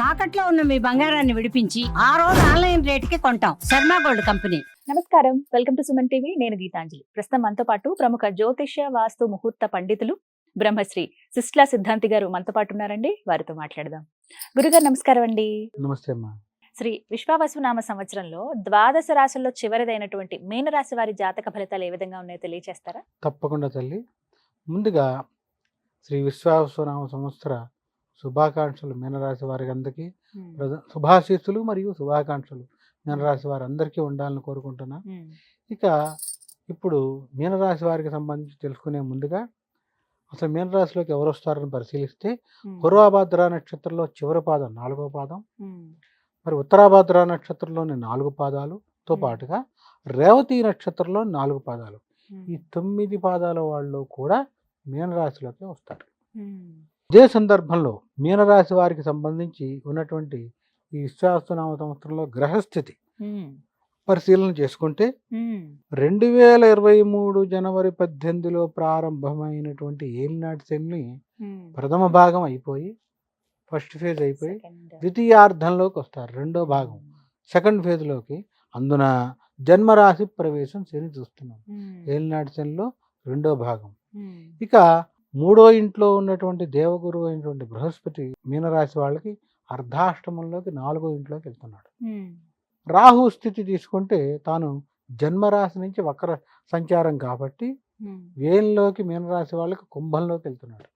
తాకట్లో ఉన్న మీ బంగారాన్ని విడిపించి ఆ రోజు ఆన్లైన్ రేటుకి కొంటాం. Sharma gold company. నమస్కారం, వెల్కమ్ టు సుమన్ టీవీ. నేను గీతాంజలి. ప్రస్తుతం మనతో పాటు ప్రముఖ జ్యోతిష్య వాస్తు ముహూర్త పండితులు బ్రహ్మశ్రీ సిస్లా సిద్ధాంతి గారు మనతో పాటు ఉన్నారండి. వారితో మాట్లాడదాం. గురుగారు నమస్కారం అండి. నమస్తే అమ్మా. శ్రీ విశ్వావసునామ సంవత్సరంలో ద్వాదశ రాశుల్లో చివరిదైనటువంటి మీనరాశి వారి జాతక ఫలితాలు ఏ విధంగా ఉన్నాయో తెలియచేస్తారా? తప్పకుండా తల్లి. ముందుగా శ్రీ విశ్వావసునామ సంవత్సర శుభాకాంక్షలు మీనరాశి వారికి అందరికీ శుభాశీస్సులు మరియు శుభాకాంక్షలు మీనరాశి వారి అందరికీ ఉండాలని కోరుకుంటున్నా. ఇక ఇప్పుడు మీనరాశి వారికి సంబంధించి తెలుసుకునే ముందుగా అసలు మీనరాశిలోకి ఎవరు వస్తారని పరిశీలిస్తే పూర్వభాద్ర నక్షత్రంలో చివరి పాదం 4వ పాదం, మరి ఉత్తరాభాద్ర నక్షత్రంలోని 4 పాదాలతో పాటుగా రేవతి నక్షత్రంలో 4 పాదాలు, ఈ 9 పాదాల వాళ్ళు కూడా మీనరాశిలోకి వస్తారు. ఇదే సందర్భంలో మీనరాశి వారికి సంబంధించి ఉన్నటువంటి ఈ విశ్వావసునామ సంవత్సరంలో గ్రహస్థితి పరిశీలన చేసుకుంటే 2023 జనవరి 18లో ప్రారంభమైనటువంటి ఏలినాటి శని ప్రథమ భాగం అయిపోయి, ఫస్ట్ ఫేజ్ అయిపోయి ద్వితీయార్థంలోకి వస్తారు, రెండో భాగం సెకండ్ ఫేజ్లోకి. అందున జన్మరాశి ప్రవేశం శని చూస్తున్నాం. ఏలినాటి శనిలో రెండో భాగం. ఇక మూడో ఇంట్లో ఉన్నటువంటి దేవగురువు అయినటువంటి బృహస్పతి మీనరాశి వాళ్ళకి అర్ధాష్టమంలోకి 4వ ఇంట్లోకి వెళ్తున్నాడు. రాహు స్థితి తీసుకుంటే తాను జన్మరాశి నుంచి వక్ర సంచారం కాబట్టి వేలంలోకి మీనరాశి వాళ్ళకి కుంభంలోకి వెళ్తున్నాడు.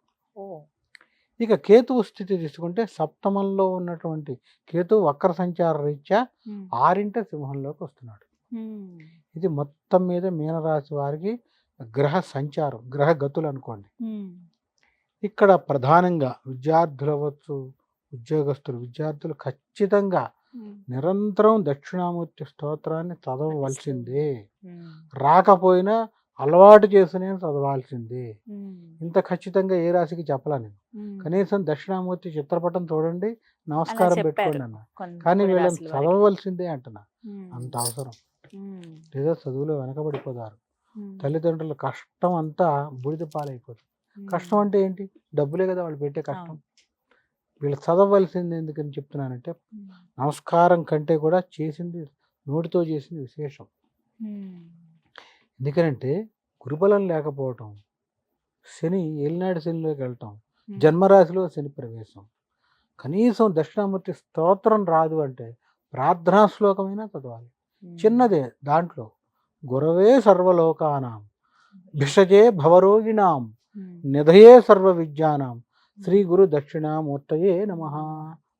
ఇక కేతువు స్థితి తీసుకుంటే సప్తమంలో ఉన్నటువంటి కేతువు వక్ర సంచార రీత్యా 6వ సింహంలోకి వస్తున్నాడు. ఇది మొత్తం మీద మీనరాశి వారికి గ్రహ సంచారం, గ్రహ గతులు అనుకోండి. ఇక్కడ ప్రధానంగా విద్యార్థులు అవ్వచ్చు, ఉద్యోగస్తులు, విద్యార్థులు ఖచ్చితంగా నిరంతరం దక్షిణామూర్తి స్తోత్రాన్ని చదవవలసిందే. రాకపోయినా అలవాటు చేసుకునే చదవాల్సిందే. ఇంత ఖచ్చితంగా ఏ రాశికి చెప్పలా నేను. కనీసం దక్షిణామూర్తి చిత్రపటం చూడండి, నమస్కారం పెట్టుకోండి అన్న. కానీ వీళ్ళని చదవవలసిందే అంటున్నా. అంత అవసరం. లేదా చదువులో వెనకబడిపోతారు. తల్లిదండ్రుల కష్టం అంతా బూడిద పాలైపోతుంది. కష్టం అంటే ఏంటి? డబ్బులే కదా వాళ్ళు పెట్టే కష్టం. వీళ్ళు చదవవలసింది ఎందుకని చెప్తున్నానంటే, నమస్కారం కంటే కూడా చేసింది, నోటితో చేసింది విశేషం. ఎందుకనంటే గురుబలం లేకపోవటం, శని ఏలినాడు శనిలోకి వెళ్ళటం, జన్మరాశిలో శని ప్రవేశం. కనీసం దక్షిణామూర్తి స్తోత్రం రాదు అంటే ప్రార్థనా శ్లోకమైనా చదవాలి. చిన్నదే. దాంట్లో గురవే సర్వలోకానాం భిషజే భవరోగిణాం నిధయే సర్వ విద్యానాం శ్రీ గురు దక్షిణామూర్తయే నమః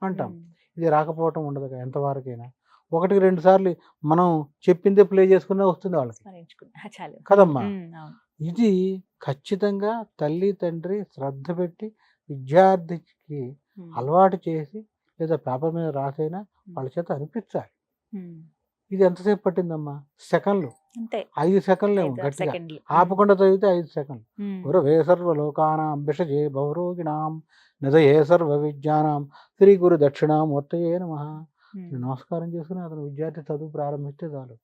అంటాం. ఇది రాకపోవటం ఉండదు ఎంతవరకైనా. 1-2 సార్లు మనం చెప్పిందే ప్లే చేసుకున్నా వస్తుంది వాళ్ళకి కదమ్మా. ఇది ఖచ్చితంగా తల్లి తండ్రి శ్రద్ధ పెట్టి విద్యార్థికి అలవాటు చేసి లేదా పేపర్ మీద రాసైనా వాళ్ళ చేత అనిపించాలి. ఇది ఎంతసేపు పట్టిందమ్మా? సెకండ్లు, 5 సెకండ్లేమో గట్టిగా ఆపకుండా చదివితే 5 సెకండ్లు. గురవే సర్వలోకానాం భిషజే భవరోగిణాం నిధయే సర్వ విద్యానాం శ్రీ గురు దక్షిణామూర్తయే నమః. నమస్కారం చేసుకుని అతను విద్యార్థి చదువు ప్రారంభిస్తే చాలు.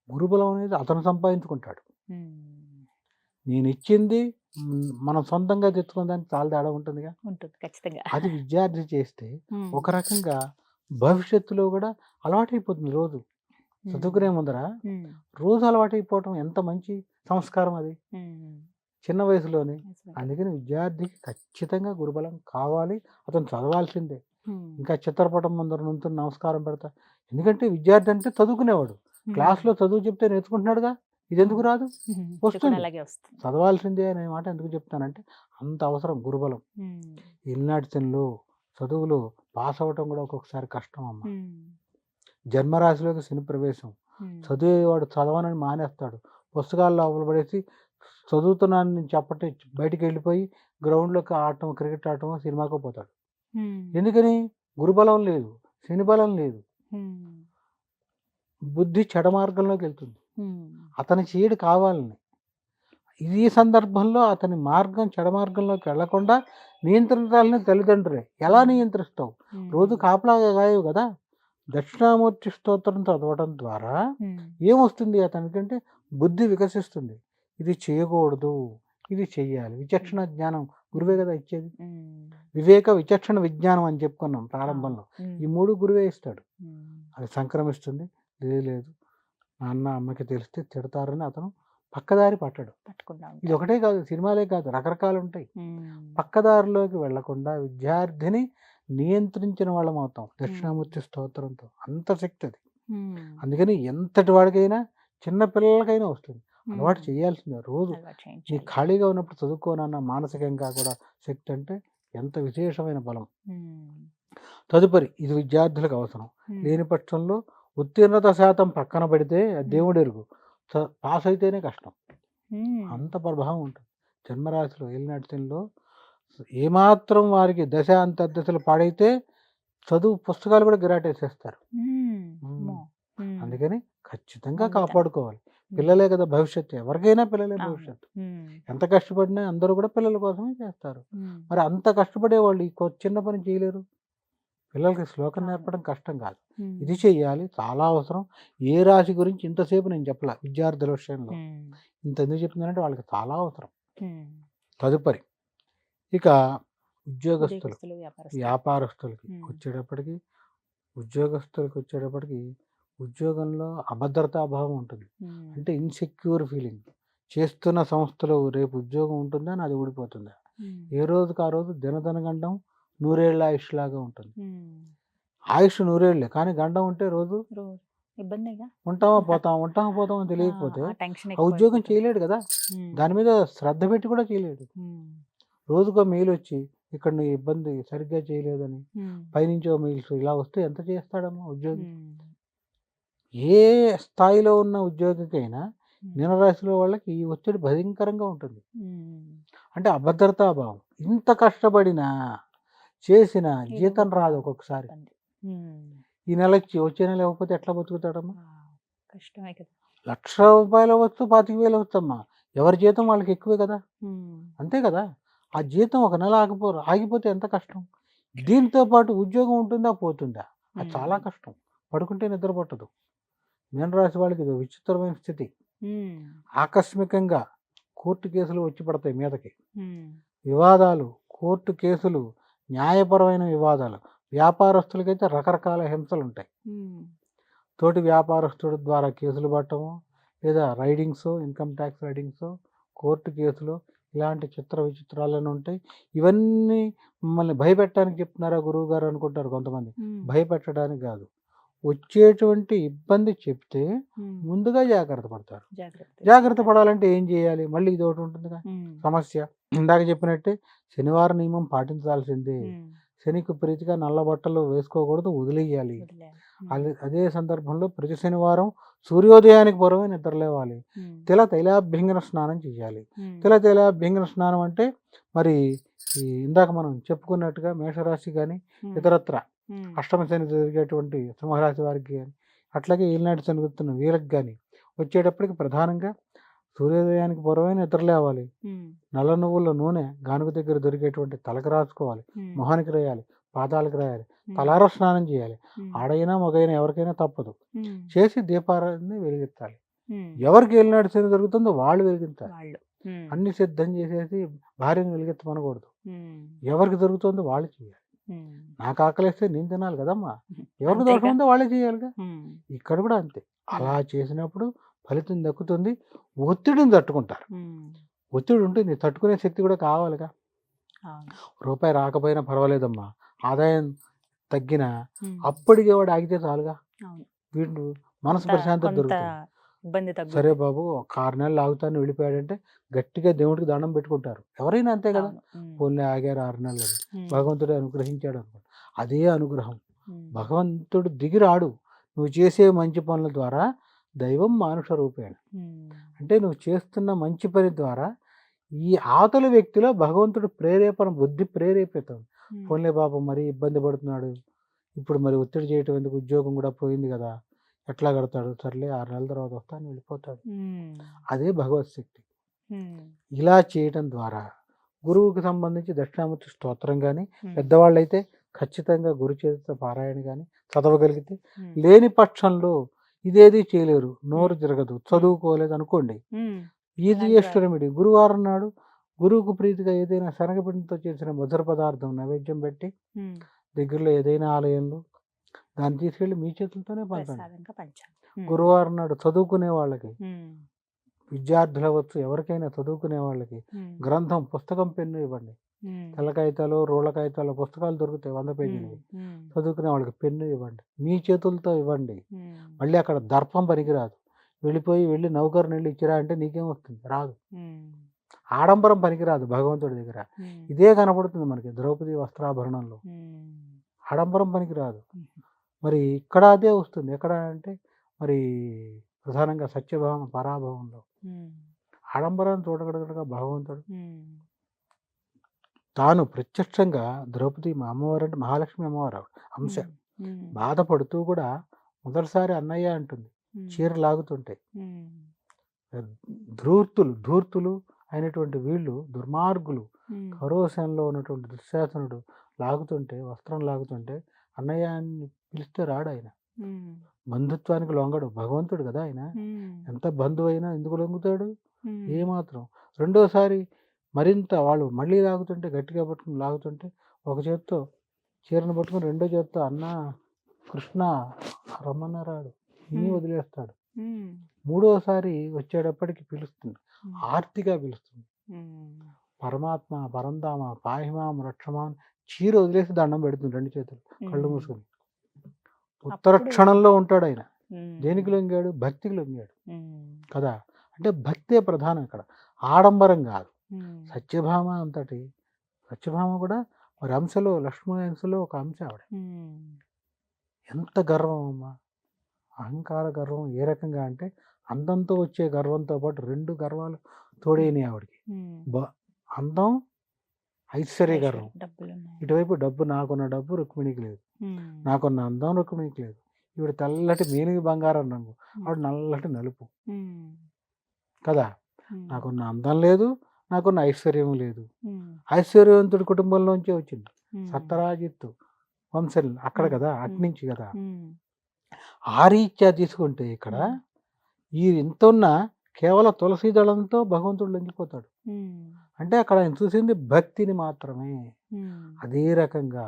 గురుబలం అనేది అతను సంపాదించుకుంటాడు. నేను ఇచ్చింది మనం సొంతంగా తెచ్చుకున్న దానికి చాలా తేడా ఉంటుందిగా. అది విద్యార్థి చేస్తే ఒక రకంగా భవిష్యత్తులో కూడా అలవాటైపోతుంది. రోజు చదువుకునే ముందర రోజు అలవాటైపోవటం ఎంత మంచి సంస్కారం అది చిన్న వయసులోనే. అందుకని విద్యార్థికి ఖచ్చితంగా గురుబలం కావాలి, అతను చదవాల్సిందే. ఇంకా చిత్రపటం ముందర నుంచి నమస్కారం పెడతా. ఎందుకంటే విద్యార్థి అంటే చదువుకునేవాడు, క్లాస్లో చదువు చెప్తే నేర్చుకుంటున్నాడుగా. ఇది ఎందుకు రాదు? వస్తుంది. చదవాల్సిందే అనే మాట ఎందుకు చెప్తానంటే అంత అవసరం గురుబలం. ఈనాటి శనిలో చదువులో పాస్ అవ్వటం కూడా ఒక్కొక్కసారి కష్టం అమ్మ. జన్మరాశిలోకి శని ప్రవేశం. చదివేవాడు చదవనని మానేస్తాడు. పుస్తకాలు లోపల పడేసి చదువుతున్నాను నేను చెప్పటే బయటికి వెళ్ళిపోయి గ్రౌండ్లోకి ఆడటం, క్రికెట్ ఆడటం, సినిమాకు పోతాడు. ఎందుకని? గురుబలం లేదు, శని బలం లేదు. బుద్ధి చెడ మార్గంలోకి వెళ్తుంది. అతని చేయడు కావాలని. ఈ సందర్భంలో అతని మార్గం చెడ మార్గంలోకి వెళ్లకుండా నియంత్రించాలని తల్లిదండ్రులే. ఎలా నియంత్రిస్తావు? రోజు కాపలాగా గాయవు కదా. దక్షిణామూర్తి స్తోత్రం చదవడం ద్వారా ఏమొస్తుంది? అతనికంటే బుద్ధి వికసిస్తుంది. ఇది చేయకూడదు, ఇది చెయ్యాలి. విచక్షణ జ్ఞానం గురువే కదా ఇచ్చేది. ఉమ్. వివేక విచక్షణ విజ్ఞానం అని చెప్పుకున్నాం ప్రారంభంలో. ఉమ్. ఈ 3 గురువే ఇస్తాడు. ఉమ్. అది సంక్రమిస్తుంది. లేదు నాన్న అమ్మకి తెలిస్తే తిడతారని అతను పక్కదారి పట్టడు. పట్టుకుంటా ఇది ఉంటారు. ఒకటే కాదు, సినిమాలే కాదు, రకరకాలు ఉంటాయి. ఉమ్. పక్కదారిలోకి వెళ్లకుండా విద్యార్థిని నియంత్రించిన వాళ్ళం అవుతాం దక్షిణామూర్తి స్తోత్రంతో. అంత శక్తి అది. ఉమ్. అందుకని ఎంతటి వాడికైనా చిన్న పిల్లలకైనా వస్తుంది. అలవాటు ఉమ్. చేయాల్సిందే రోజు. అలవాటు నీ చేయించాలి. ఖాళీగా ఉన్నప్పుడు చదువుకోనన్న మానసికంగా కూడా శక్తి అంటే ఎంత విశేషమైన బలం. ఉమ్. తదుపరి ఇది విద్యార్థులకు అవసరం. ఉమ్. లేని పక్షంలో ఉత్తీర్ణత శాతం పక్కన పెడితే అది దేవుడు ఎరుగు. పాస్ అయితేనే కష్టం. ఉమ్. అంత ప్రభావం ఉంటుంది. జన్మరాశిలో ఏలినాటిలో ఏమాత్రం వారికి దశ అంతర్దశలు పాడైతే చదువు పుస్తకాలు కూడా గిరాటేసేస్తారు. ఉమ్. అమ్మో. ఉమ్. అందుకని ఖచ్చితంగా అంత. కాపాడుకోవాలి. ఉమ్. పిల్లలే కదా భవిష్యత్తు. ఎవరికైనా పిల్లలే అవును. భవిష్యత్తు. ఉమ్. ఎంత కష్టపడినా అందరూ కూడా పిల్లల కోసమే చేస్తారు. ఉమ్. మరి అంత కష్టపడే వాళ్ళు ఈ చిన్న పని చేయలేరు. పిల్లలకి శ్లోకం అవును. నేర్పడం కష్టం కాదు. ఉమ్. ఇది చెయ్యాలి, చాలా అవసరం. ఏ రాశి గురించి ఇంతసేపు నేను చెప్పలా విద్యార్థుల విషయంలో. ఉమ్. ఇంత ఎందుకు చెప్తున్నానంటే వాళ్ళకి చాలా అవసరం. ఉమ్. తదుపరి ఇక ఉద్యోగస్తులు, ఉద్యోగస్తులు, వ్యాపారస్తులు. వ్యాపారస్తులకి ఉమ్. వచ్చేటప్పటికి ఉద్యోగంలో అభద్రతాభావం ఉంటుంది. ఉమ్. అంటే ఇన్సెక్యూర్ ఫీలింగ్. చేస్తున్న సంస్థలో రేపు ఉద్యోగం ఉంటుందా, నాది ఊడిపోతుందా. ఉమ్. ఏ రోజుకి ఆ రోజు దినదనగండం 100 ఏళ్ల ఆయుష్ లాగా ఉంటుంది. ఉమ్. ఆయుష్ 100 ఏళ్లే, కానీ గండం ఉంటే రోజు రోజు ఇబ్బందిగా. ఉంటామా పోతాం అని తెలియకపోతే ఆ టెన్షన్ ఆ ఉద్యోగం ఎక్కువైపోతుంది. చేయలేడు కదా. ఉమ్. దాని మీద శ్రద్ధ పెట్టి కూడా చేయలేడు. ఉమ్. రోజుకో మెయిల్ వచ్చి ఇక్కడ నీ ఇబ్బంది సరిగ్గా చేయలేదని ఉమ్. పైనుంచో మెయిల్స్ ఇలా వస్తే ఎంత చేస్తాడమ్మా ఉద్యోగి. ఉమ్. ఏ స్థాయిలో ఉన్న ఉద్యోగికైనా ఉమ్. మీనరాశిలో వాళ్ళకి ఈ ఒత్తిడి భయంకరంగా ఉంటుంది. ఉమ్. అంటే అభద్రతాభావం. ఇంత కష్టపడినా చేసిన ఏదో జీతం ఒక రాదు ఒక్కొక్కసారి. ఇబ్బంది. ఉమ్. ఈ నెల ఇచ్చి వచ్చే నెల ఇవ్వకపోతే ఎట్లా బతుకుతాడమ్మా. కష్టమే కదా. ₹1,00,000 అవ్వచ్చు, 25,000 అవచ్చమ్మా. ఎవరి జీతం వాళ్ళకి ఎక్కువే కదా. ఉమ్. అంతే కదా. ఆ జీతం ఒక నెల ఆగిపోతే ఎంత కష్టం. దీంతో పాటు ఉద్యోగం ఉంటుందా పోతుందా, అది చాలా కష్టం. పడుకుంటే నిద్ర పట్టదు. మీనరాశి వాళ్ళకి ఇది విచిత్రమైన స్థితి. ఉమ్. ఆకస్మికంగా కోర్టు కేసులు వచ్చి పడతాయి మీదకి. ఉమ్. వివాదాలు, కోర్టు కేసులు, న్యాయపరమైన వివాదాలు. వ్యాపారస్తులకైతే రకరకాల హింసలు ఉంటాయి. ఉమ్. తోటి వ్యాపారస్తుడి ద్వారా కేసులు పట్టము, లేదా raidings, income tax raidings, court కేసులు, ఇలాంటి విచిత్రాలను ఉంటాయి. ఇవన్నీ మమ్మల్ని భయపెట్టడానికి చెప్తున్నారా గురువు గారు అనుకుంటారు కొంతమంది. ఉమ్. భయపెట్టడానికి కాదు, వచ్చేటువంటి ఇబ్బంది చెప్తే ఉమ్. ముందుగా జాగ్రత్త పడతారు. జాగ్రత్త. జాగ్రత్త పడాలంటే ఏం చేయాలి, మళ్ళీ ఇది ఒకటి ఉంటుందిగా ఉమ్. సమస్య. ఇందాక చెప్పినట్టే శనివారం నియమం పాటించాల్సిందే. ఉమ్. శనికి ప్రీతిగా నల్ల బట్టలు వేసుకోకూడదు, వదిలేయాలి. వదిలేయాలి. అదే సందర్భంలో ప్రతి శనివారం సూర్యోదయానికి పూర్వమే నిద్రలేవాలి. ఉమ్. తైలాభ్యంగన స్నానం చేయాలి. ఉమ్. తైలాభ్యంగన స్నానం అంటే మరి ఈ ఇందాక మనం చెప్పుకున్నట్టుగా మేషరాశి కానీ ఉమ్. ఇతరత్ర ఉమ్. అష్టమ శని జరిగేటువంటి సింహరాశి వారికి కానీ, అట్లాగే ఏలినాటి శని గుర్తున్న వీళ్ళకి కానీ వచ్చేటప్పటికి ప్రధానంగా సూర్యోదయానికి పూర్వమే నిద్రలేవాలి. ఉమ్. నల్ల నువ్వుల నూనె గానుగ దగ్గర దొరికేటువంటి తలకు రాసుకోవాలి, ఉమ్. మొహానికి రాయాలి, పాదాలకు రాయాలి, ఉమ్. తలార స్నానం చేయాలి. ఉమ్. ఆడైనా మగైనా ఎవరికైనా తప్పదు. ఉమ్. చేసి దీపారాన్ని వెలిగించాలి. ఉమ్. ఎవరికి ఏలినాటి శని జరుగుతుందో వాళ్ళు వెలిగించాలి. వాళ్ళు. ఉమ్. అన్ని సిద్ధం చేసేసి భార్యను వెలిగించమనకూడదు. ఉమ్. ఎవరికి దొరుకుతుందో వాళ్ళు చేయాలి. ఉమ్. నాకు ఆకలిస్తే నేను తినాలి కదమ్మా. ఎవరికి అంతేగా? దొరకముందో వాళ్ళే చేయాలిగా. ఉమ్. ఇక్కడ కూడా అంతే. అలా చేసినప్పుడు ఫలితం దక్కుతుంది. ఒత్తిడిని తట్టుకుంటారు. ఉమ్. ఒత్తిడి ఉంటుంది, తట్టుకునే శక్తి కూడా కావాలిగా. అవును. రూపాయి రాకపోయినా పర్వాలేదమ్మా, ఆదాయం తగ్గిన ఉమ్. అప్పటికే వాడు ఆగితే చాలుగా. అవును. వీడు మనసు కొంత ప్రశాంతత దొరుకుతుంది. ఇబ్బంది తగ్గుతుంది. సరే బాబు ఒక 6 నెలలు ఆగుతాను వెళ్ళిపోయాడంటే గట్టిగా దేవుడికి దండం పెట్టుకుంటారు. ఎవరైనా అంతే కదా. అవును. ఉమ్. పోన్లే ఆగారు 6 నెలలు, ఉమ్. భగవంతుడు అనుగ్రహించాడు అనుకో. అదే అనుగ్రహం. ఉమ్. భగవంతుడు దిగిరాడు. నువ్వు చేసే మంచి పనుల ద్వారా దైవం మానుష రూపేణ. ఉమ్. అంటే నువ్వు చేస్తున్న మంచి పని ద్వారా ఈ అవతల వ్యక్తిలో భగవంతుడు ప్రేరేపణ, బుద్ధి ప్రేరేపితం. ఉమ్. పోన్లే బాబు మరీ ఇబ్బంది పడుతున్నాడు, ఇప్పుడు మరి ఒత్తిడి చేయటం ఎందుకు, ఉద్యోగం కూడా పోయింది కదా, ఎట్లా కడతాడు, సర్లే 6 నెలల తర్వాత వస్తాను వెళ్ళిపోతాడు. ఉమ్. అదే భగవత్ శక్తి. ఉమ్. ఇలా చేయటం ద్వారా గురువుకి సంబంధించి దక్షిణామూర్తి స్తోత్రం కానీ, ఉమ్. పెద్దవాళ్ళు అయితే ఖచ్చితంగా గురు చరిత్ర పారాయణ కానీ చదవగలిగితే, ఉమ్. లేని పక్షంలో ఇదేది చేయలేరు, నోరు తిరగదు, చదువుకోలేదు అనుకోండి, ఉమ్. ఈజియెస్ట్ రెమెడీ గురువారం నాడు గురువుకు ప్రీతిగా ఏదైనా శనగపిండితో చేసిన మధుర పదార్థం నైవేద్యం పెట్టి ఉమ్. దగ్గరలో ఏదైనా ఆలయంలో దాన్ని తీసుకెళ్ళి మీ చేతులతోనే పంచండి. ప్రసాదంగా పంచాలి. గురువారం నాడు చదువుకునే వాళ్ళకి, ఉమ్. విద్యార్థులు అవ్వచ్చు, ఎవరికైనా చదువుకునే వాళ్ళకి ఉమ్. గ్రంథం, పుస్తకం, పెన్ను ఇవ్వండి. ఉమ్. తెల్ల కాగితాలు, రోళ్ళ కాగితాలు, పుస్తకాలు దొరుకుతాయి 100 పేజీలు. ఉమ్. చదువుకునే వాళ్ళకి పెన్ను ఇవ్వండి, మీ చేతులతో ఇవ్వండి. ఉమ్. మళ్ళీ అక్కడ దర్పం పనికిరాదు. వెళ్ళి నౌకరుని వెళ్ళి ఇచ్చిరా అంటే నీకేం వస్తుంది? రాదు. ఉమ్. ఆడంబరం పనికిరాదు భగవంతుడి దగ్గర. ఉమ్. ఇదే కనపడుతుంది మనకి ద్రౌపది వస్త్రాభరణంలో. ఉమ్. ఆడంబరం పనికిరాదు. ఉమ్. మరి ఇక్కడ అదే వస్తుంది. ఎక్కడ అంటే మరి ప్రధానంగా సత్యభావం పరాభవంలో ఉమ్. ఆడంబరాన్ని చూడగలగడగా భగవంతుడు ఉమ్. తాను ప్రత్యక్షంగా ద్రౌపది మా అమ్మవారు అంటే మహాలక్ష్మి అమ్మవారు ఆవిడ అంశ. ఉమ్. బాధపడుతూ కూడా మొదటిసారి అన్నయ్య అంటుంది ఉమ్. చీర లాగుతుంటే. ఉమ్. ధూర్తులు అయినటువంటి వీళ్ళు దుర్మార్గులు ఉమ్. కరోశంలో ఉన్నటువంటి దుశ్శాసనుడు లాగుతుంటే, వస్త్రం లాగుతుంటే అన్నయ్య అని పిలిస్తే రాడు ఆయన. ఉమ్. బంధుత్వానికి లొంగడు. భగవంతుడు కదా ఆయన. ఉమ్. ఎంత బంధువు అయినా ఎందుకు లొంగుతాడు? ఉమ్. ఏమాత్రం. రెండోసారి మరింత వాళ్ళు మళ్ళీ లాగుతుంటే, గట్టిగా పట్టుకుని లాగుతుంటే ఒక చేత్తో చీరను పట్టుకుని రెండో చేత్తో అన్న కృష్ణ రమ్మన్న రాడు, ఇని వదిలేస్తాడు. ఉమ్. మూడోసారి వచ్చేటప్పటికి పిలుస్తుంది, ఉమ్. ఆర్తిగా పిలుస్తుంది. ఉమ్. పరమాత్మ, పరంధామ, పాహిమాం, రక్షమాన్ చీర వదిలేసి దండం పెడుతుంది రెండు చేతులు కళ్ళు మూసుకొని. ఉత్తర అప్పుడు- క్షణంలో ఉంటాడు ఆయన. ఉమ్. దేనికి లొంగాడు? భక్తికి లొంగాడు ఉమ్. కదా. అంటే భక్తే ప్రధానం ఇక్కడ, ఆడంబరం కాదు. ఉమ్. సత్యభామ అంతటి సత్యభామ కూడా మరి అంశలో, లక్ష్మీ అంశలో ఒక అంశ ఆవిడ. ఉమ్. ఎంత గర్వం అమ్మా! అహంకార గర్వం ఏ రకంగా అంటే అందంతో వచ్చే గర్వంతో పాటు రెండు గర్వాలు తోడైనవి ఆవిడకి. ఉమ్. అందం, ఐశ్వర్య గర్వం. డబ్బులున్నాయి. ఇటువైపు డబ్బు, నాకున్న డబ్బు రుక్మిణికి లేదు, ఉమ్. నాకున్న అందం రుక్మిణికి లేదు. ఈవిడ తెల్లటి మేనిగి బంగారం రంగు, ఆవిడ నల్లటి నలుపు ఉమ్. కదా. ఉమ్. నాకున్న అందం లేదు, నాకున్న ఐశ్వర్యం లేదు. ఉమ్. ఐశ్వర్యవంతుడి కుటుంబంలోంచే వచ్చింది. ఉమ్. సత్తరాజిత్తు వంశం అక్కడ కదా, అట్నుంచి కదా. ఉమ్. ఆ రీత్యా తీసుకుంటే ఇక్కడ ఈ ఇంత ఉన్న కేవలం తులసి దళంతో భగవంతుడు లొంగిపోతాడు. ఉమ్. అంటే అక్కడ ఆయన చూసింది భక్తిని మాత్రమే. ఉమ్. అదే రకంగా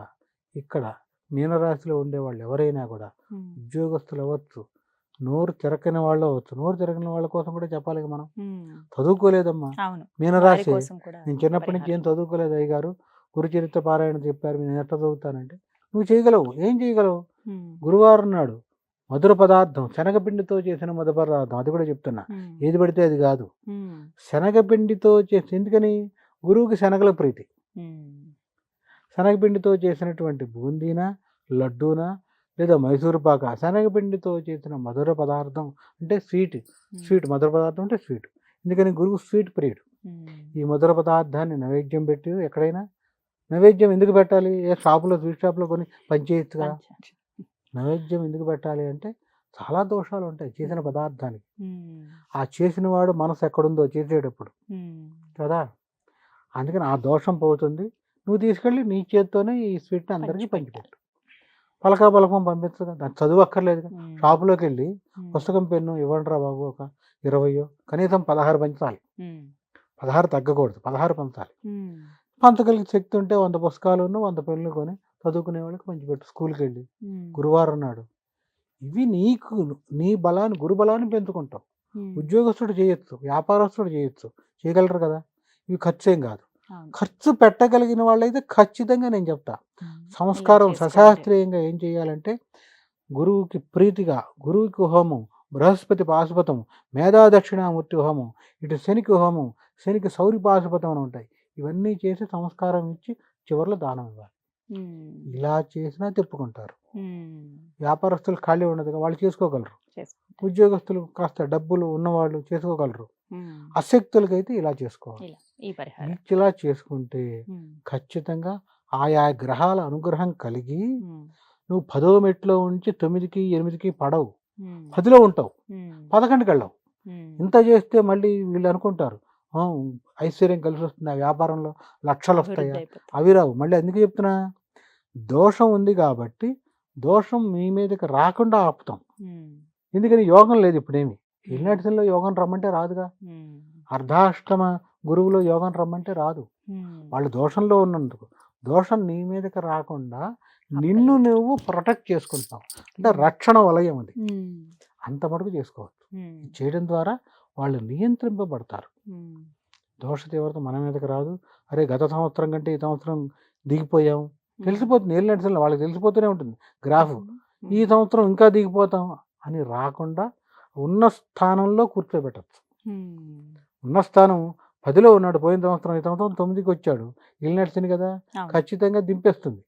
ఇక్కడ మీనరాశిలో ఉండేవాళ్ళు ఎవరైనా కూడా, ఉమ్. ఉద్యోగస్తులు అవ్వచ్చు, నోరు తిరగని వాళ్ళు అవ్వచ్చు. నోరు తిరగని వాళ్ళ కోసం కూడా చెప్పాలి కదా మనం. ఉమ్. చదువుకోలేదమ్మా అవును. వారి మీనరాశి. కోసం కూడా నేను చిన్నప్పటి నుంచి ఏం పరిహారం. చదువుకోలేదు అయ్యగారు, గురుచరిత్ర పారాయణ చెప్పారు, నేను ఎట్లా చదువుతానంటే నువ్వు చేయగలవు. ఏం చేయగలవు? ఉమ్. గురువారం నాడు మధుర పదార్థం, శనగపిండితో చేసిన మధుర పదార్థం, అది కూడా చెప్తున్నా. ఉమ్. ఏది పడితే అది కాదు, ఉమ్. శనగపిండితో చేసి. ఎందుకని? గురువుకి శనగల ప్రీతి. ఉమ్. శనగపిండితో చేసినటువంటి బూందీనా, లడ్డూనా, లేదా మైసూరు పాక, శనగపిండితో చేసిన మధుర పదార్థం అంటే స్వీట్. స్వీట్ మధుర పదార్థం అంటే స్వీట్. ఎందుకని? గురువు స్వీట్ ప్రియుడు. ఉమ్. ఈ మధుర పదార్థాన్ని నైవేద్యం పెట్టి, ఎక్కడైనా నైవేద్యం ఎందుకు పెట్టాలి? ఏ షాపులో, స్వీట్ షాప్లో కొని పనిచేయచ్చుగా. పంచ. నైవేద్యం ఎందుకు పెట్టాలి అంటే చాలా దోషాలు ఉంటాయి చేసిన పదార్థానికి. ఉమ్. ఆ చేసిన వాడు మనసు ఎక్కడుందో చేసేటప్పుడు ఉమ్. కదా. అందుకని ఆ దోషం పోతుంది. నువ్వు తీసుకెళ్ళి నీ చేత్తోనే ఈ స్వీట్ని అందరికీ పంచిపెట్టు. పలకం పంపించదు, దానికి చదువు అక్కర్లేదు. ఉమ్. షాపులోకి వెళ్ళి ఉమ్. పుస్తకం, పెన్ను ఇవ్వండిరా బాబు, ఒక 20 కనీసం 16 పంచాలి. ఉమ్. 16 తగ్గకూడదు, 16 పంచాలి. ఉమ్. పంచగలిగే శక్తి ఉంటే 100 పుస్తకాలు 100 పెన్నులు కొని చదువుకునే వాళ్ళకి పంచిపెట్టు. స్కూల్కి వెళ్ళి ఉమ్. గురువారం నాడు. ఇవి నీకు నీ బలాన్ని, గురు బలాన్ని పెంచుకుంటావు. ఉమ్. ఉద్యోగస్తుడు చేయొచ్చు, వ్యాపారస్తుడు చేయొచ్చు, చేయగలరు కదా. ఇవి ఖర్చు ఏం కాదు. అవును. ఖర్చు పెట్టగలిగిన వాళ్ళైతే ఖచ్చితంగా నేను చెప్తా, ఉమ్. సంస్కారం ఇలా చేసుకోవాలి. సశాస్త్రీయంగా ఏం చేయాలంటే గురువుకి ప్రీతిగా, గురువుకి హోమం, బృహస్పతి పాశుపతం, మేధా దక్షిణామూర్తి హోమం, ఇటు శనికి హోమం, శనికి సౌరి పాశుపతం అని ఉంటాయి. ఇవన్నీ చేసి సంస్కారం ఇచ్చి చివరిలో దానం ఇవ్వాలి. ఉమ్. ఇలా చేసినా తిప్పుకుంటారు. ఉమ్. వ్యాపారస్తులు ఖాళీ ఉండదు, వాళ్ళు చేసుకోగలరు. చేసుకుంటా. ఉద్యోగస్తులు కాస్త డబ్బులు ఉన్నవాళ్ళు చేసుకోగలరు. ఉమ్. అశక్తులకైతే ఇలా చేసుకోవాలి. ఇలా ఈ పరిహారం. ఇలా చేసుకుంటే ఉమ్. ఖచ్చితంగా ఆయా గ్రహాల అనుగ్రహం కలిగి ఉమ్. నువ్వు 10వ మెట్లో ఉంచి 9కి 8కి పడవు, ఉమ్. 10లో ఉంటావు, ఉమ్. 11కి వెళ్ళవు. ఉమ్. ఇంత చేస్తే మళ్ళీ వీళ్ళు అనుకుంటారు ఐశ్వర్యం కలిసి వస్తుంది, ఆ వ్యాపారంలో లక్షలు వస్తాయా? అభివృద్ధి అయిపోతుంది. అవి రావు. మళ్ళీ అందుకే చెప్తున్నా, దోషం ఉంది కాబట్టి దోషం మీ మీదకి రాకుండా ఆపుతాం. ఉమ్. ఎందుకని? యోగం లేదు ఇప్పుడేమి. ఎల్నాటిలో యోగం రమ్మంటే రాదుగా. ఉమ్. అర్ధాష్టమ గురువులో యోగం రమ్మంటే రాదు. వాళ్ళు దోషంలో ఉన్నందుకు దోషం నీ మీదకి రాకుండా నిన్ను నువ్వు ప్రొటెక్ట్ చేసుకుంటావు. అంటే రక్షణ వలయం అది. అంత మటుకు చేసుకోవచ్చు. చేయడం ద్వారా వాళ్ళు నియంత్రింపబడతారు. దోష తీవ్రత మన మీదకి రాదు. అరే గత సంవత్సరం కంటే ఈ సంవత్సరం దిగిపోయాం తెలిసిపోతుంది. ఏళ్ళు నడిచిన వాళ్ళకి తెలిసిపోతూనే ఉంటుంది గ్రాఫ్. ఈ సంవత్సరం ఇంకా దిగిపోతాం అని రాకుండా ఉన్న స్థానంలో కూర్చోబెట్టచ్చు. ఉన్న స్థానం 10లో ఉన్నాడు పోయిన సంవత్సరం, ఈ సంవత్సరం 9కి వచ్చాడు. ఇల్లు నడిచింది కదా, ఖచ్చితంగా దింపేస్తుంది.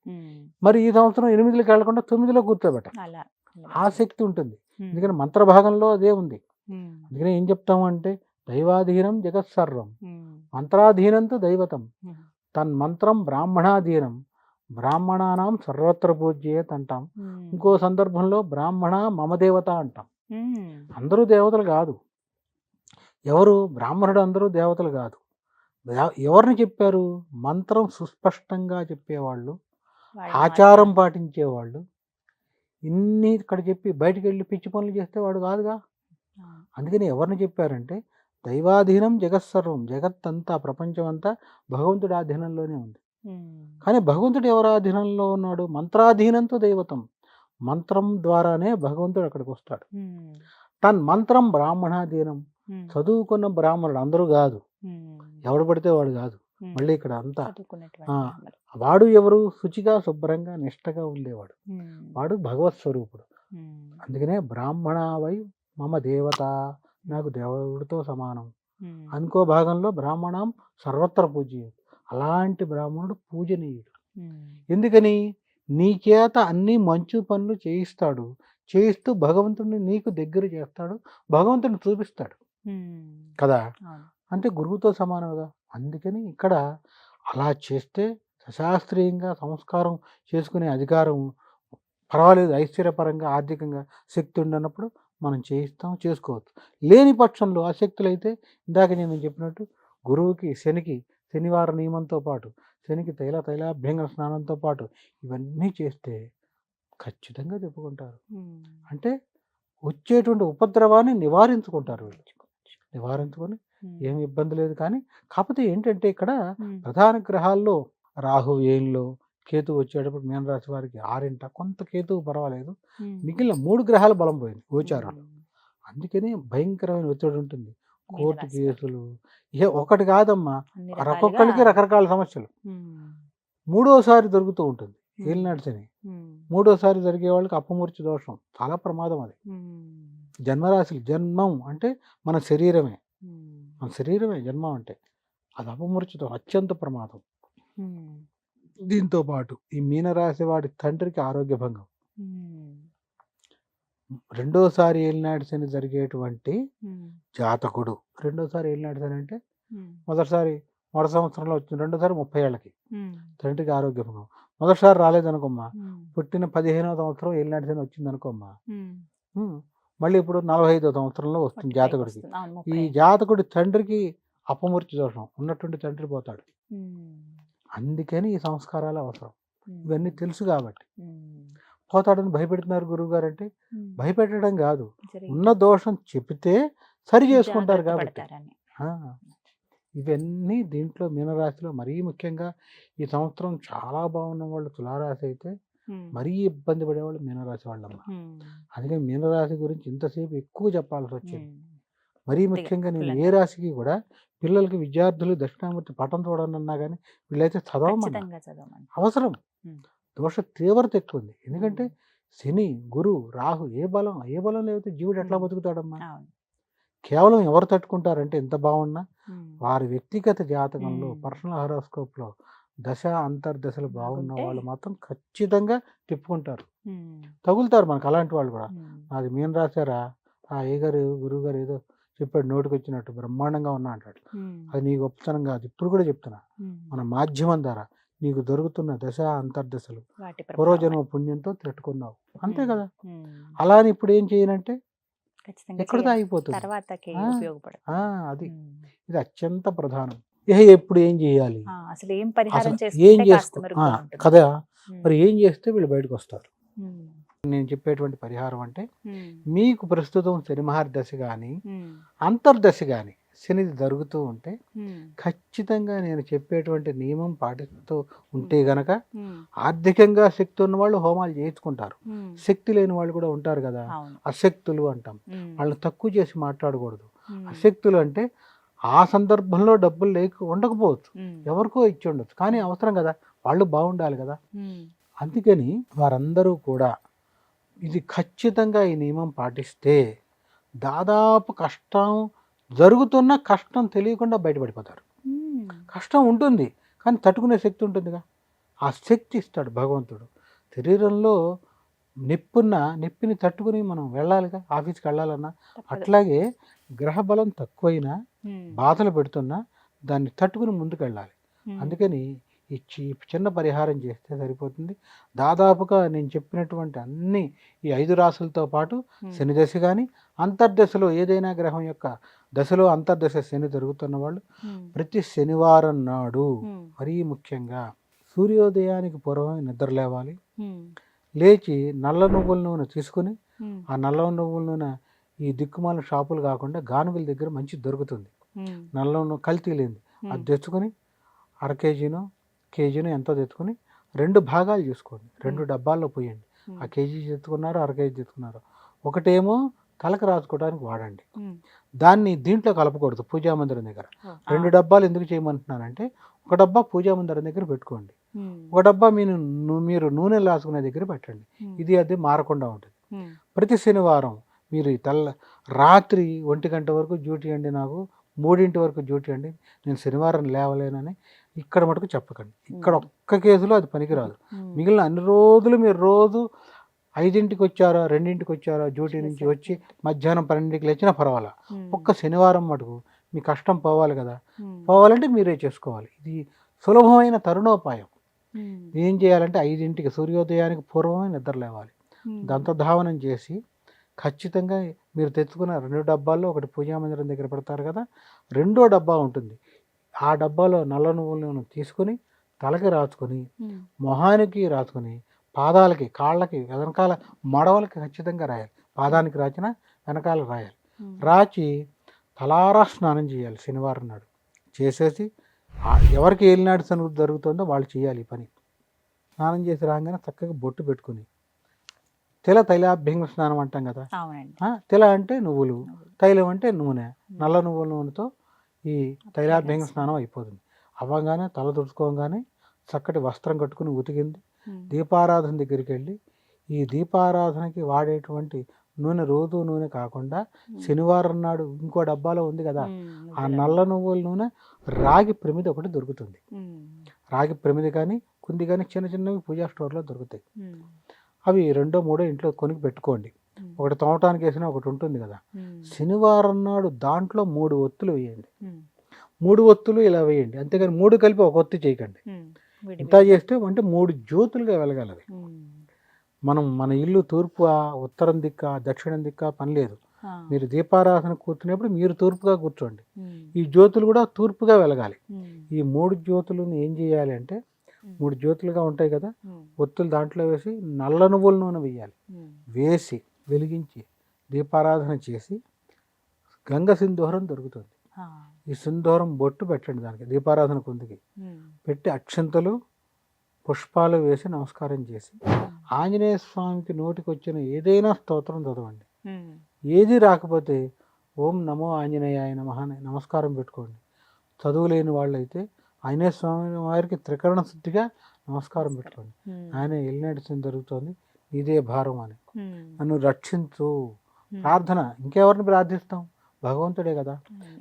మరి ఈ సంవత్సరం 8లోకి వెళ్లకుండా 9లో కూర్చోబెట్టాలి. ఆ శక్తి ఉంటుంది. ఎందుకంటే మంత్రభాగంలో అదే ఉంది. అందుకని ఏం చెప్తాము అంటే దైవాధీనం జగత్ సర్వం మంత్రాధీనంతో దైవతం తన్మంత్రం బ్రాహ్మణాధీనం బ్రాహ్మణానాం సర్వత్ర పూజ్యేత్ అంటాం. ఇంకో సందర్భంలో బ్రాహ్మణ మమ దేవత అంటాం. అందరూ దేవతలు కాదు. ఎవరు బ్రాహ్మణుడు అందరూ దేవతలు కాదు. ఎవరిని చెప్పారు? మంత్రం సుస్పష్టంగా చెప్పేవాళ్ళు, ఆచారం పాటించేవాళ్ళు. ఇన్ని ఇక్కడ చెప్పి బయటికి వెళ్ళి పిచ్చి పనులు చేస్తే వాడు కాదుగా. అందుకని ఎవరిని చెప్పారంటే దైవాధీనం జగత్సర్వం, జగత్తంతా ప్రపంచం అంతా భగవంతుడి ఆధీనంలోనే ఉంది. కానీ భగవంతుడు ఎవరి ఆధీనంలో ఉన్నాడు? మంత్రాధీనంతో దైవతం. మంత్రం ద్వారానే భగవంతుడు అక్కడికి వస్తాడు. తన్ మంత్రం బ్రాహ్మణాధీనం. చదువుకున్న బ్రాహ్మణుడు అందరూ కాదు, ఎవడు పడితే వాడు కాదు. మళ్ళీ ఇక్కడ అంతా వాడు ఎవరు? శుచిగా శుభ్రంగా నిష్టగా ఉండేవాడు. వాడు భగవత్ స్వరూపుడు. అందుకనే బ్రాహ్మణ వై మమ దేవత, నాకు దేవుడితో సమానం. అనుకో భాగంలో బ్రాహ్మణం సర్వత్ర పూజ్యం. అలాంటి బ్రాహ్మణుడు పూజనీయుడు. ఎందుకని? నీ చేత అన్ని మంచి పనులు చేయిస్తాడు. చేయిస్తూ భగవంతుడిని నీకు దగ్గర చేస్తాడు, భగవంతుడిని చూపిస్తాడు కదా. అంటే గురువుతో సమానం కదా. అందుకని ఇక్కడ అలా చేస్తే శాస్త్రీయంగా సంస్కారం చేసుకునే అధికారం పర్వాలేదు. ఐశ్వర్యపరంగా ఆర్థికంగా శక్తి ఉండనప్పుడు మనం చేయిస్తాం, చేసుకోవచ్చు. లేని పక్షంలో అశక్తులు అయితే ఇందాక నేను చెప్పినట్టు గురువుకి శనికి శనివార నియమంతో పాటు శనికి తైలాభ్యంగ స్నానంతో పాటు ఇవన్నీ చేస్తే ఖచ్చితంగా చెప్పుకుంటారు. అంటే వచ్చేటువంటి ఉపద్రవాన్ని నివారించుకుంటారు వీళ్ళు. నివారించుకొని ఏమి ఇబ్బంది లేదు. కానీ కాకపోతే ఏంటంటే ఇక్కడ ప్రధాన గ్రహాల్లో రాహు ఏళ్ళలో, కేతు వచ్చేటప్పుడు మీనరాశి వారికి 6 కొంత కేతువు పర్వాలేదు. మిగిలిన 3 గ్రహాల బలం పోయింది గోచారాలు. అందుకని భయంకరమైన ఒత్తిడి ఉంటుంది. కోర్టు కేసులు ఒకటి కాదమ్మా, ఒక్కొక్కరికి రకరకాల సమస్యలు. 3వసారి దొరుకుతూ ఉంటుంది ఏలినాటి శని. 3వసారి జరిగే వాళ్ళకి అపమూర్చి దోషం, చాలా ప్రమాదం అది. జన్మరాశులు, జన్మం అంటే మన శరీరమే, మన శరీరమే జన్మం అంటే. అది అపమూర్చితో అత్యంత ప్రమాదం. దీంతో పాటు ఈ మీనరాశి వాడి తండ్రికి ఆరోగ్య భంగం. 2వసారి ఏలినాటి శని జరిగేటువంటి జాతకుడు, 2వసారి ఏలినాటి శని అంటే మొదటి సంవత్సరంలో వచ్చింది, 2వసారి 30 ఏళ్ళకి తండ్రికి ఆరోగ్య భంగం. మొదటిసారి రాలేదనుకోమ్మా, పుట్టిన 15వ సంవత్సరం ఏలినాటి శని వచ్చింది అనుకోమ్మా, మళ్ళీ ఇప్పుడు 45వ సంవత్సరంలో వస్తుంది జాతకుడికి. ఈ జాతకుడి తండ్రికి అపమూర్తి దోషం ఉన్నటువంటి తండ్రి పోతాడు. అందుకని ఈ సంస్కారాలు అవసరం. ఇవన్నీ తెలుసు కాబట్టి పోతాడని భయపెడుతున్నారు గురువు గారు. అంటే భయపెట్టడం కాదు, ఉన్న దోషం చెబితే సరి చేసుకుంటారు కాబట్టి. ఇవన్నీ దీంట్లో మీనరాశిలో మరీ ముఖ్యంగా ఈ సంవత్సరం చాలా బాగున్న వాళ్ళు తులారాశి అయితే మరీ ఇబ్బంది పడేవాళ్ళు మీనరాశి వాళ్ళమ్మ. అందుకని మీనరాశి గురించి ఇంతసేపు ఎక్కువ చెప్పాల్సి వచ్చింది. మరీ ముఖ్యంగా నేను ఏ రాశికి కూడా పిల్లలకి, విద్యార్థులు దక్షిణామూర్తి పటం చూడండి అన్నా కానీ వీళ్ళైతే చదవమన్నా అవసరం. దోష తీవ్రత ఎక్కువ ఉంది. ఎందుకంటే శని, గురు, రాహు ఏ బలం లేకపోతే జీవుడు ఎట్లా బతుకుతాడమ్మా? కేవలం ఎవరు తట్టుకుంటారంటే ఎంత బాగున్నా వారి వ్యక్తిగత జాతకంలో, పర్సనల్ హారోస్కోప్లో దశ అంతర్దశలు బాగున్న వాళ్ళు మాత్రం ఖచ్చితంగా తిప్పుకుంటారు, తగులుతారు మనకు. అలాంటి వాళ్ళు కూడా నాది మీన రాశారా, ఏ గారు గురువు గారు ఏదో చెప్పాడు నోటికి వచ్చినట్టు బ్రహ్మాండంగా ఉన్నా అంటాడు. అది నీ గొప్పతనం కాదు. ఇప్పుడు కూడా చెప్తున్నా, మన మాధ్యమం ద్వారా నీకు దొరుకుతున్న దశ అంతర్దశలు పూర్వజన్మ పుణ్యంతో తిట్టుకున్నావు, అంతే కదా. అలా అని ఇప్పుడు ఏం చేయనంటే ఎక్కడితో అయిపోతుంది. అది ఇది అత్యంత ప్రధానం. ఎప్పుడు ఏం చేయాలి, అసలు ఏం పరిహారం ఏం చేసుకో కదా. మరి ఏం చేస్తే వీళ్ళు బయటకు వస్తారు? నేను చెప్పేటువంటి పరిహారం అంటే మీకు ప్రస్తుతం శని మహర్దశ కానీ అంతర్దశ కానీ శనిది జరుగుతూ ఉంటే ఖచ్చితంగా నేను చెప్పేటువంటి నియమం పాటిస్తూ ఉంటే గనక ఆర్థికంగా శక్తి ఉన్న వాళ్ళు హోమాలు చేయించుకుంటారు. శక్తి లేని వాళ్ళు కూడా ఉంటారు కదా, అశక్తులు అంటాం. వాళ్ళని తక్కువ చేసి మాట్లాడకూడదు. అశక్తులు అంటే ఆ సందర్భంలో డబ్బులు ఉండకపోవచ్చు, ఎవరికో ఇచ్చి ఉండొచ్చు, కానీ అవసరం కదా, వాళ్ళు బాగుండాలి కదా. అందుకని వారందరూ కూడా ఇది ఖచ్చితంగా ఈ నియమం పాటిస్తే దాదాపు కష్టం జరుగుతున్న కష్టం తెలియకుండా బయటపడిపోతారు. కష్టం ఉంటుంది కానీ తట్టుకునే శక్తి ఉంటుందిగా, ఆ శక్తి ఇస్తాడు భగవంతుడు. శరీరంలో నొప్పిని తట్టుకుని మనం వెళ్ళాలిగా, ఆఫీస్కి వెళ్ళాలన్నా. అట్లాగే గ్రహబలం తక్కువైనా బాధలు పెడుతున్నా దాన్ని తట్టుకుని ముందుకు వెళ్ళాలి. అందుకని ఈ చిన్న పరిహారం చేస్తే సరిపోతుంది. దాదాపుగా నేను చెప్పినటువంటి అన్ని ఈ 5 రాసులతో పాటు శని దశ కానీ అంతర్దశలో ఏదైనా గ్రహం యొక్క దశలో అంతర్దశ శని జరుగుతున్న వాళ్ళు ప్రతి శనివారం నాడు మరీ ముఖ్యంగా సూర్యోదయానికి పూర్వమే నిద్ర లేవాలి. లేచి నల్ల నువ్వుల నూనె తీసుకుని, ఆ నల్ల నువ్వుల నూనె ఈ దిక్కుమాల షాపులు కాకుండా గానుగుల దగ్గర మంచి దొరుకుతుంది, నల్ల నూనె కల్తీ లేనిది. అది తెచ్చుకొని కేజీనో ఎంతో తెచ్చుకొని 2 భాగాలు చేసుకోండి, 2 డబ్బాల్లో పోయండి. ఆ కేజీ తెచ్చుకున్నారు, కేజీ తెచ్చుకున్నారు. ఒకటేమో తలకు రాసుకోవడానికి వాడండి, దాన్ని దీంట్లో కలపకూడదు. పూజా మందిరం దగ్గర 2 డబ్బాలు ఎందుకు చేయమంటున్నానంటే, ఒక డబ్బా పూజా మందిరం దగ్గర పెట్టుకోండి, ఒక డబ్బా మీరు నూనె రాసుకునే దగ్గర పెట్టండి. ఇది అది మారకుండా ఉంటుంది. ప్రతి శనివారం మీరు రాత్రి 1 గంట వరకు డ్యూటీ అండి, నాకు 3 వరకు డ్యూటీ అండి, నేను శనివారం లేవలేనని ఇక్కడ మటుకు చెప్పకండి. ఇక్కడ ఒక్క కేసులో అది పనికిరాదు. మిగిలిన అన్ని రోజులు మీరు రోజు 5ంటికి వచ్చారా, 2ంటికి వచ్చారా డ్యూటీ నుంచి వచ్చి మధ్యాహ్నం 12కి లేచినా పర్వాలా, ఒక్క శనివారం మటుకు మీ కష్టం పోవాలి కదా. పోవాలంటే మీరే చేసుకోవాలి. ఇది సులభమైన తరుణోపాయం. ఏం చేయాలంటే 5ంటికి సూర్యోదయానికి పూర్వమే నిద్ర లేవాలి. దంతధావనం చేసి ఖచ్చితంగా మీరు తెచ్చుకున్న 2 డబ్బాల్లో ఒకటి పూజా మందిరం దగ్గర పెడతారు కదా, 2వ డబ్బా ఉంటుంది. ఆ డబ్బాలో నల్ల నువ్వుల నూనె తీసుకుని తలకి రాసుకొని, మొహానికి రాసుకొని, పాదాలకి, కాళ్ళకి, వెనకాల మడవలకి ఖచ్చితంగా రాయాలి. పాదానికి రాసిన వెనకాల రాయాలి. రాచి తలారా స్నానం చేయాలి శనివారం నాడు. చేసేసి ఎవరికి ఏలినాడు శని జరుగుతుందో వాళ్ళు చేయాలి ఈ పని. స్నానం చేసి రాగానే చక్కగా బొట్టు పెట్టుకుని, తైలాభ్యంగ స్నానం అంటాం కదా. తిల అంటే నువ్వులు, తైలం అంటే నూనె, నల్ల నువ్వుల నూనెతో ఈ తైలాభ్యంగ స్నానం అయిపోతుంది. అవ్వగానే తల తుడుచుకోగానే చక్కటి వస్త్రం కట్టుకుని ఉతికింది దీపారాధన దగ్గరికి వెళ్ళి, ఈ దీపారాధనకి వాడేటువంటి నూనె రోజు నూనె కాకుండా శనివారం నాడు ఇంకో డబ్బాలో ఉంది కదా, ఆ నల్ల నువ్వుల నూనె రాగి ప్రమిది ఒకటి దొరుకుతుంది. రాగి ప్రమిది కానీ కుంది కానీ చిన్న చిన్నవి పూజా స్టోర్లో దొరుకుతాయి. అవి 2, 3 ఇంట్లో కొనికి పెట్టుకోండి. ఒకటి తోమటానికి వేసినా ఒకటి ఉంటుంది కదా. శనివారం నాడు దాంట్లో 3 ఒత్తులు వేయండి. 3 ఒత్తులు ఇలా వేయండి, అంతేగాని 3 కలిపి ఒక ఒత్తి చేయకండి. ఇంత చేస్తే అంటే 3 జ్యోతులుగా వెలగాలి. మన ఇల్లు తూర్పు, ఉత్తరం దిక్క, దక్షిణం దిక్క పని లేదు. మీరు దీపారాధన కూర్చునేప్పుడు మీరు తూర్పుగా కూర్చోండి. ఈ జ్యోతులు కూడా తూర్పుగా వెలగాలి. ఈ 3 జ్యోతులను ఏం చేయాలి అంటే, 3 జ్యోతులుగా ఉంటాయి కదా, ఒత్తులు దాంట్లో వేసి నల్ల నువ్వుల నూనె వేయాలి. వేసి వెలిగించి దీపారాధన చేసి గంగ సింధూరం దొరుకుతుంది. ఈ సింధూరం బొట్టు పెట్టండి దానికి, దీపారాధన కుందికి పెట్టి అక్షంతలు పుష్పాలు వేసి నమస్కారం చేసి ఆంజనేయ స్వామికి నోటికి వచ్చిన ఏదైనా స్తోత్రం చదవండి. ఏది రాకపోతే ఓం నమో ఆంజనేయాయ నమః అని నమస్కారం పెట్టుకోండి. చదువులేని వాళ్ళు అయితే ఆంజనేయ స్వామి వారికి త్రికరణ శుద్ధిగా నమస్కారం పెట్టుకోండి. ఆయన ఎల్లినడిసిన జరుగుతుంది, ఇదే భారం అని, నన్ను రక్షించు. ప్రార్థన ఇంకెవరిని ప్రార్థిస్తాం, భగవంతుడే కదా,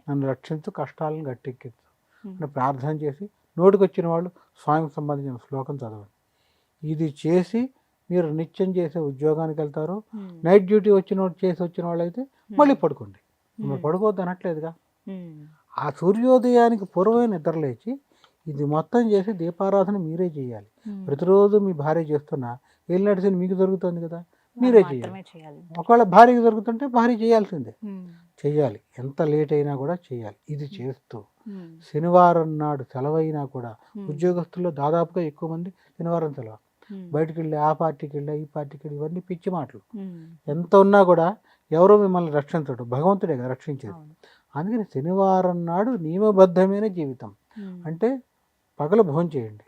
నన్ను రక్షించు, కష్టాలను గట్టెక్కించు అని ప్రార్థన చేసి నోటికి వచ్చిన వాళ్ళు స్వామికి సంబంధించిన శ్లోకం చదవండి. ఇది చేసి మీరు నిత్యం చేసే ఉద్యోగానికి వెళ్తారు. నైట్ డ్యూటీ చేసి వచ్చిన వాళ్ళు అయితే మళ్ళీ పడుకోండి. పడుకోవద్దు అనట్లేదుగా. ఆ సూర్యోదయానికి పూర్వమే నిద్ర లేచి ఇది మొత్తం చేసి దీపారాధన మీరే చేయాలి. ప్రతిరోజు మీ భార్య చేస్తున్నా ఏళ్ళు నడిచింది మీకు దొరుకుతుంది కదా, మీరే చేయాలి. ఒకవేళ భార్యకి దొరుకుతుంటే భార్య చేయాల్సిందే, చెయ్యాలి. ఎంత లేట్ అయినా కూడా చేయాలి. ఇది చేస్తూ శనివారం నాడు సెలవైనా కూడా, ఉద్యోగస్తుల్లో దాదాపుగా ఎక్కువ మంది శనివారం సెలవు, బయటికి వెళ్ళి ఆ పార్టీకి వెళ్ళి ఈ పార్టీకి వెళ్ళి, ఇవన్నీ పిచ్చి మాటలు. ఎంత ఉన్నా కూడా ఎవరో మిమ్మల్ని రక్షించడు, భగవంతుడే కదా రక్షించేది. అందుకని శనివారం నాడు నియమబద్ధమైన జీవితం. అంటే పగలు భోజనం చేయండి,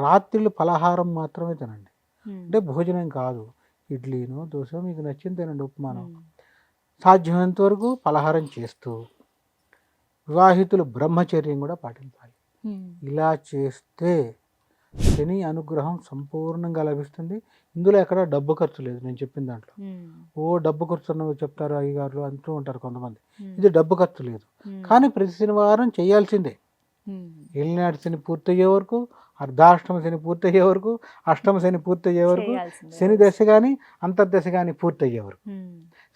రాత్రిళ్ళు పలహారం మాత్రమే తినండి. అంటే భోజనం కాదు, ఇడ్లీనో దోశ మీకు నచ్చింది తినండి, ఉప్మానో. సాధ్యమైనంత వరకు పలహారం చేస్తూ వివాహితులు బ్రహ్మచర్యం కూడా పాటించాలి. ఇలా చేస్తే శని అనుగ్రహం సంపూర్ణంగా లభిస్తుంది. ఇందులో ఎక్కడ డబ్బు ఖర్చు లేదు. నేను చెప్పిన దాంట్లో డబ్బు ఖర్చు ఉన్నవి చెప్తారు అయ్యగారులు అంటూ ఉంటారు కొంతమంది. ఇది డబ్బు ఖర్చు లేదు, కానీ ప్రతి శనివారం చేయాల్సిందే. ఏలినాటి శని పూర్తయ్యే వరకు, అర్ధాష్టమ శని పూర్తయ్యే వరకు, అష్టమ శని పూర్తయ్యే వరకు, శని దశ కానీ అంతర్దశ కానీ పూర్తయ్యే వరకు.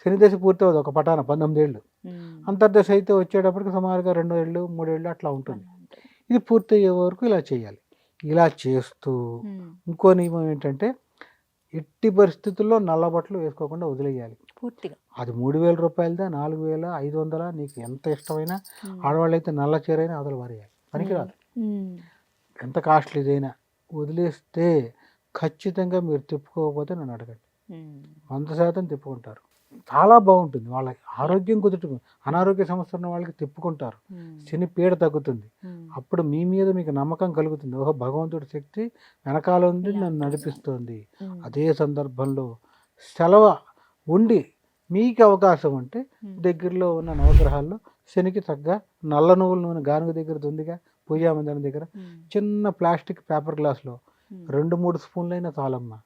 శని దశ పూర్తవుతుంది ఒక పటాన 19 ఏళ్ళు, అంతర్దశ అయితే వచ్చేటప్పటికి సుమారుగా 2 ఏళ్ళు 3 ఏళ్ళు అట్లా ఉంటుంది. ఇది పూర్తయ్యే వరకు ఇలా చేయాలి. ఇలా చేస్తూ ఇంకో నియమం ఏంటంటే ఎట్టి పరిస్థితుల్లో నల్ల బట్టలు వేసుకోకుండా వదిలేయాలి పూర్తిగా. అది 3,000 రూపాయలదా 4,500 నీకు ఎంత ఇష్టమైనా, ఆడవాళ్ళు అయితే నల్ల చీరైనా అదలు వారేయాలి, పనికిరాదు. ఎంత కాస్ట్లీదైనా వదిలేస్తే ఖచ్చితంగా మీరు తిప్పుకోకపోతే నన్ను అడగండి, 100% తిప్పుకుంటారు. చాలా బాగుంటుంది, వాళ్ళకి ఆరోగ్యం కుదుట, అనారోగ్య సమస్య ఉన్న వాళ్ళకి తిప్పుకుంటారు, శని పీడ తగ్గుతుంది. అప్పుడు మీ మీద మీకు నమ్మకం కలుగుతుంది, ఓహో భగవంతుడి శక్తి వెనకాల ఉంది నన్ను నడిపిస్తుంది. అదే సందర్భంలో సెలవు ఉండి మీకు అవకాశం ఉంటే దగ్గరలో ఉన్న నవగ్రహాల్లో శనికి తగ్గ నల్ల నువ్వుల నూనె గానుగ దగ్గర ఉందిగా, పూజా మందిరం దగ్గర చిన్న ప్లాస్టిక్ పేపర్ గ్లాస్లో 2-3 స్పూన్లైనా చాలమ్మా,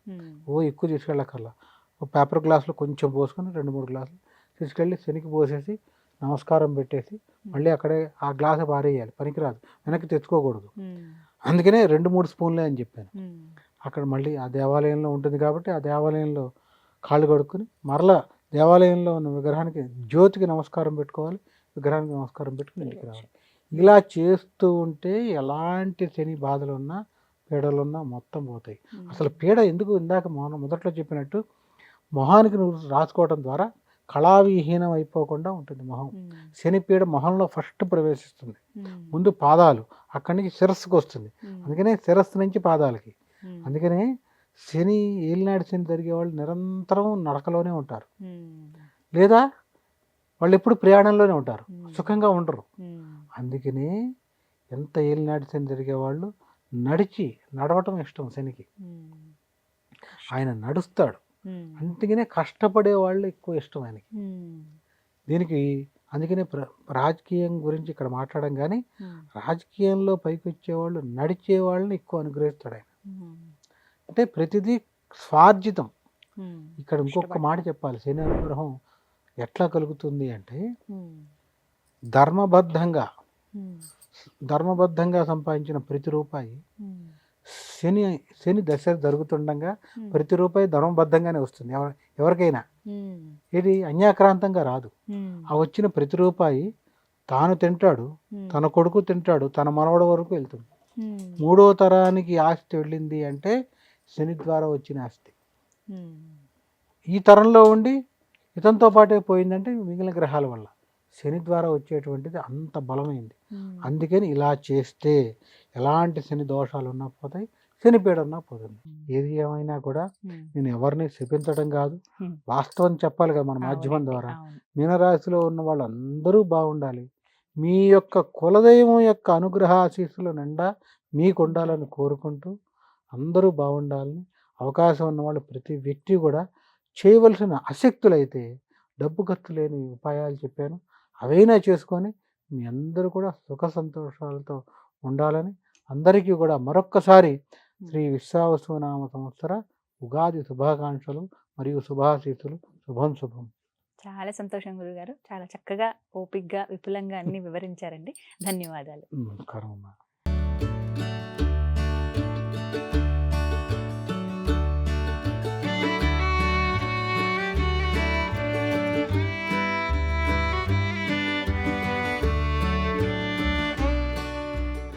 ఎక్కువ తీసుకెళ్ళక్కర్లా. ఒక పేపర్ గ్లాసులో కొంచెం పోసుకొని 2-3 గ్లాసులు తీసుకెళ్ళి శనికి పోసేసి నమస్కారం పెట్టేసి మళ్ళీ అక్కడే ఆ గ్లాసు పారేయాలి, పనికిరాదు, వెనక్కి తెచ్చుకోకూడదు. అందుకనే 2-3 స్పూన్లే అని చెప్పాను. అక్కడ మళ్ళీ ఆ దేవాలయంలో ఉంటుంది కాబట్టి ఆ దేవాలయంలో కాళ్ళు కడుక్కొని మరలా దేవాలయంలో ఉన్న విగ్రహానికి జ్యోతికి నమస్కారం పెట్టుకోవాలి, విగ్రహానికి నమస్కారం పెట్టుకుని ఇంటికి రావాలి. ఇలా చేస్తూ ఉంటే ఎలాంటి శని బాధలున్నా పీడలున్నా మొత్తం పోతాయి. అసలు పీడ ఎందుకు, ఇందాక మొదట్లో చెప్పినట్టు మొహానికి నువ్వు రాసుకోవడం ద్వారా కళావిహీనం అయిపోకుండా ఉంటుంది మొహం. శని పీడ మొహంలో ఫస్ట్ ప్రవేశిస్తుంది, ముందు పాదాలు, అక్కడి నుంచి శిరస్సుకు వస్తుంది, అందుకనే శిరస్సు నుంచి పాదాలకి. అందుకనే శని ఏలినాడు శని జరిగే వాళ్ళు నిరంతరం నడకలోనే ఉంటారు, లేదా వాళ్ళు ఎప్పుడు ప్రయాణంలోనే ఉంటారు, సుఖంగా ఉండరు. అందుకనే ఎంత ఏలినాడు శని జరిగే వాళ్ళు నడవటం ఇష్టం శనికి, ఆయన నడుస్తాడు. అందుకనే కష్టపడే వాళ్ళు ఎక్కువ ఇష్టం ఆయనకి. దీనికి అందుకనే రాజకీయం గురించి ఇక్కడ మాట్లాడడం కానీ, రాజకీయంలో పైకి వచ్చేవాళ్ళు నడిచే వాళ్ళని ఎక్కువ అనుగ్రహిస్తాడు ఆయన. అంటే ప్రతిదీ స్వార్జితం. ఇక్కడ ఇంకొక మాట చెప్పాలి, శని అనుగ్రహం ఎట్లా కలుగుతుంది అంటే ధర్మబద్ధంగా సంపాదించిన ప్రతి రూపాయి శని దశ జరుగుతుండగా ప్రతి రూపాయి ధర్మబద్ధంగానే వస్తుంది ఎవరికైనా. ఇది అన్యాక్రాంతంగా రాదు. ఆ వచ్చిన ప్రతి రూపాయి తాను తింటాడు, తన కొడుకు తింటాడు, తన మనవడు వరకు వెళ్తుంది. 3వ తరానికి ఆస్తి వెళ్ళింది అంటే శని ద్వారా వచ్చిన ఆస్తి. ఈ తరంలో ఉండి ఇతనితో పాటే పోయిందంటే మిగిలిన గ్రహాల వల్ల. శని ద్వారా వచ్చేటువంటిది అంత బలమైంది. అందుకని ఇలా చేస్తే ఎలాంటి శని దోషాలు ఉన్నా పోతాయి, శని పీడ ఉన్నా పోతుంది. ఏది ఏమైనా కూడా నేను ఎవరిని శపించడం కాదు, వాస్తవం చెప్పాలి కదా మన మాధ్యమం ద్వారా. మీనరాశిలో ఉన్న వాళ్ళందరూ బాగుండాలి, మీ యొక్క కులదైవం యొక్క అనుగ్రహ ఆశీస్సులు నిండా మీకు ఉండాలని కోరుకుంటూ అందరూ బాగుండాలని, అవకాశం ఉన్నవాళ్ళు ప్రతి వ్యక్తి కూడా చేయవలసిన అశక్తులైతే డబ్బు ఖర్చు లేని ఉపాయాలు చెప్పాను, అవైనా చేసుకొని మీ అందరూ కూడా సుఖ సంతోషాలతో ఉండాలని అందరికీ కూడా మరొక్కసారి శ్రీ విశ్వావసునామ సంవత్సర ఉగాది శుభాకాంక్షలు మరియు శుభాశీస్సులు. శుభం. చాలా సంతోషం గురుగారు, చాలా చక్కగా ఓపికగా విపులంగా అన్ని వివరించారండి. ధన్యవాదాలు. నమస్కారం అమ్మా.